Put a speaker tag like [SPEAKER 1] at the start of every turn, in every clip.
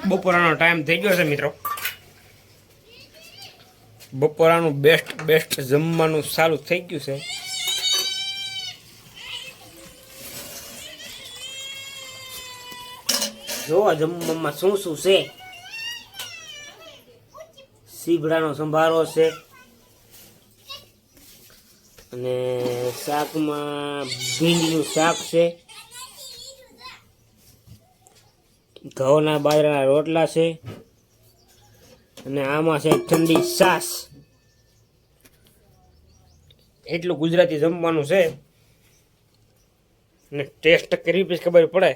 [SPEAKER 1] બપોરાનો time થઈ ગયો છે મિત્રો. બપોરાનું બેસ્ટ જમવાનું ચાલુ થઈ ગયું છે. જોવા જમવામાં શું શું છે. સીભડાનો સંભારો છે અને શાકમાં ભીંડીનું શાક છે, ઘઉંના બાજરાના રોટલા છે અને આમાં છે ઠંડી છાશ. એટલું ગુજરાતી જમવાનું છે અને ટેસ્ટ કરવી પછી ખબર પડે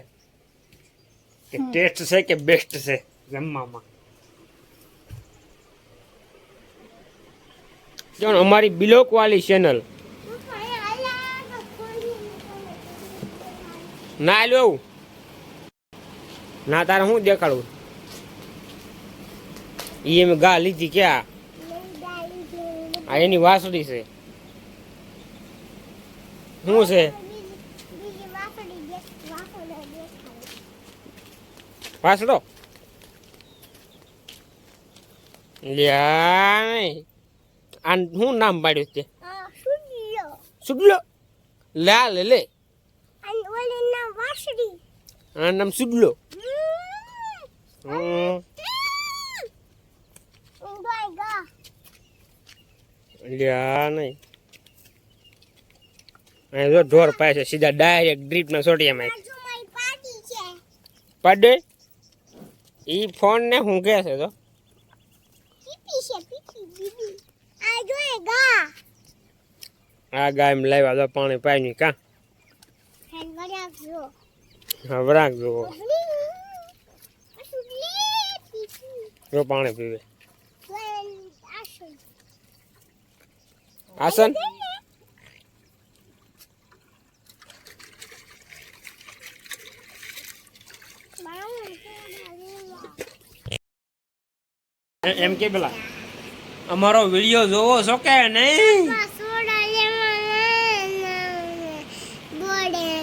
[SPEAKER 1] કે ટેસ્ટ છે કે બેસ્ટ છે જમવામાં. અમારી બિલોક વાળી ચેનલ ના લો ના તારે હું દેખાડું. એ મેં ગા લીધી ક્યાં? આ એની વાસળી છે. શું છે? વાસડો લ્યા નહીં. આ શું નામ પાડ્યું છે? સુડલો. લા લે લે. આ નામ સુડલો. લ્યા નહીં. જો ઢોર પાય છે સીધા ડાયરેક્ટ ડ્રીપના સોટિયામાં પડે. ઈ ફોન ને હું કે છે તો આ ગાય લાવ્યા તો પાણી પાઈ ની કા હવે રાખજો. જો પાણી પીવે. આસન એમ કે પેલા અમારો વિડિયો જોવો છો કે નહીં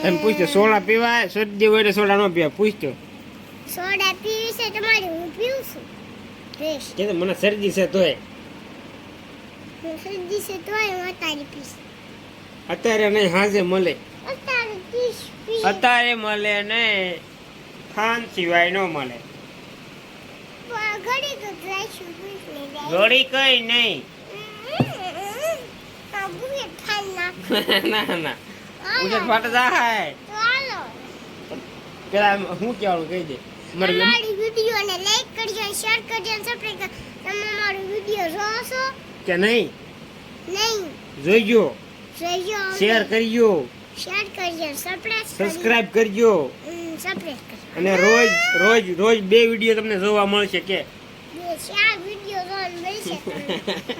[SPEAKER 1] એમ પૂછતો. સોડા પીવાય? શરદી હોય સોડા ન પીવાય? પૂછતો.
[SPEAKER 2] સોડા પીવી છે તમારી? હું પીવું છું.
[SPEAKER 1] કે મને શરદી છે તોય.
[SPEAKER 2] શરદી છે તોય હું તારી પીશ.
[SPEAKER 1] અત્યારે નહીં, હાજે મળે.
[SPEAKER 2] અત્યારે પીશ.
[SPEAKER 1] અત્યારે મળે ને ખાન સિવાય ન મળે.
[SPEAKER 2] ઘડી તો જઈશું પીશ નહીં.
[SPEAKER 1] ઘડી કઈ નહીં. ના ના ઉજર ફાટ જાય.
[SPEAKER 2] ચાલો
[SPEAKER 1] પેલા હું કહેવાનું કહી દે.
[SPEAKER 2] મારી વિડિયોને લાઈક કરજો, શેર કરજો અને સબસ્ક્રાઇબ કરજો. તમે મારો વિડિયો જોવો છો
[SPEAKER 1] કે નહીં?
[SPEAKER 2] નહીં
[SPEAKER 1] જોઈજો,
[SPEAKER 2] જોઈજો,
[SPEAKER 1] શેર કરજો, સબસ્ક્રાઇબ કરજો અને રોજ 2 વિડિયો તમને જોવા મળશે. કે
[SPEAKER 2] 4 વિડિયો જોવા મળશે.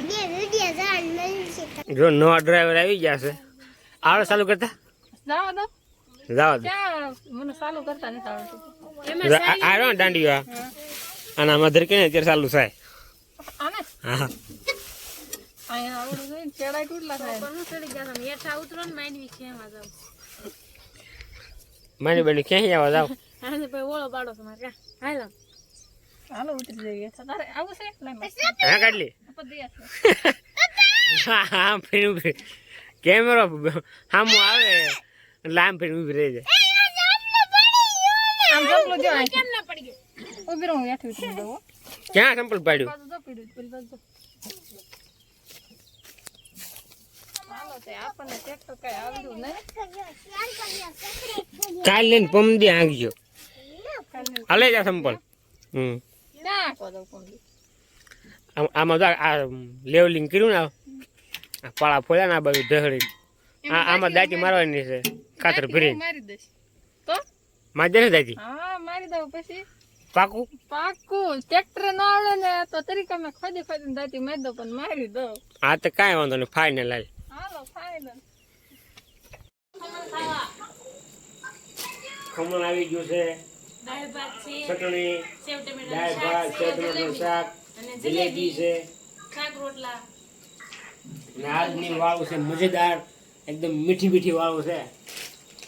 [SPEAKER 2] 2 વિડિયો જોવા મળશે.
[SPEAKER 1] જો નવા ડ્રાઈવર આવી ગયા છે. આવડે ચાલુ કરતા? જાવ દે.
[SPEAKER 3] મને ચાલુ કરતા નથી આવડતું.
[SPEAKER 1] આવ્યો ને દાંડીઓ આના મધર કે અત્યારે ચાલુ થાય.
[SPEAKER 3] આને
[SPEAKER 1] હા
[SPEAKER 3] અહીંયા આવડું જોઈને ચડાઈ તૂટલા થાય.
[SPEAKER 4] હેઠા ઉતરો ને માંડવી ખેવા જાવ.
[SPEAKER 1] મારી બેન ક્યાં આવવા જાવ?
[SPEAKER 4] હા ભાઈ ઓળો પાડો છો મારે. હાલો
[SPEAKER 3] હાલો ઉતરી જઈએ. તારે આવું છે?
[SPEAKER 1] હા કાઢલી.
[SPEAKER 3] પદિયા છે.
[SPEAKER 1] હા ફેર કેમેરો સામું આવે એટલે આમ ફેર ઉભી રહી જાય.
[SPEAKER 3] આમ ચપલો જો
[SPEAKER 4] કેમ ના પડી ગઈ?
[SPEAKER 3] ઉભી રહું હેઠી ઉતરી દઉં.
[SPEAKER 1] ક્યાં સંપલ પાડ્યું?
[SPEAKER 3] પાછું જો પીડ્યું પેલી બાજુ. હાલો તે આપણને ટ્રેક્ટર કઈ આવડ્યું નહીં.
[SPEAKER 1] કાલ લઈને પમદી આંગજો. હાલે જા સંપલ.
[SPEAKER 3] ના કો દઉં કોંડી.
[SPEAKER 1] આમાં જો આ લેવલિંગ કર્યું ને આ પાળા ફોડ્યા ને આ બધું ઢહળી. આમાં દાંતી મારવાની છે ખાતર ભરીને.
[SPEAKER 3] મારી દઈશ તો
[SPEAKER 1] મારી દે દાંતી.
[SPEAKER 3] હા મારી દઉં પછી
[SPEAKER 1] પાકું
[SPEAKER 3] પાકું. ટ્રેક્ટર ન આવડે ને તો તરીકે મેં ખોદી ખોદીને દાંતી મારી દઉં પણ મારી દઉં.
[SPEAKER 1] હા તો કાંઈ વાંધો નહીં, ફાઇનલ હાલ.
[SPEAKER 3] હાલો ફાઇનલ.
[SPEAKER 1] ખમણ આવી ગયું છે,
[SPEAKER 4] દાળ ભાત છે,
[SPEAKER 1] ચટણી,
[SPEAKER 4] સેવ ટમેટાનું
[SPEAKER 1] દાળ
[SPEAKER 4] શાક
[SPEAKER 1] ભાત,
[SPEAKER 4] છે,
[SPEAKER 1] સેવનું શાક,
[SPEAKER 4] અને
[SPEAKER 1] જલેબી છે
[SPEAKER 4] શાક રોટલા.
[SPEAKER 1] અને આજની વાળું છે મજેદાર, એકદમ મીઠી મીઠી વાળું છે.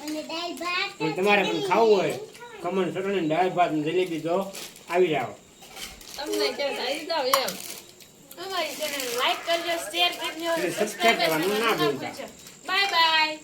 [SPEAKER 2] અને દાળ ભાત
[SPEAKER 1] અને તમારે પણ ખાવું હોય ખમણ ચટણી દાળ ભાત ને જલેબી તો આવી જાવ
[SPEAKER 3] તમને કે આવી જાવ એમ
[SPEAKER 4] અમારી ચેનલ લાઈક કરજો શેર કરજો
[SPEAKER 1] એટલે
[SPEAKER 4] સબસ્ક્રાઇબ
[SPEAKER 1] subscribe કરવાનું ના
[SPEAKER 4] કરવાનું ના
[SPEAKER 1] ભૂલતા.
[SPEAKER 4] ભૂલશો બાય બાય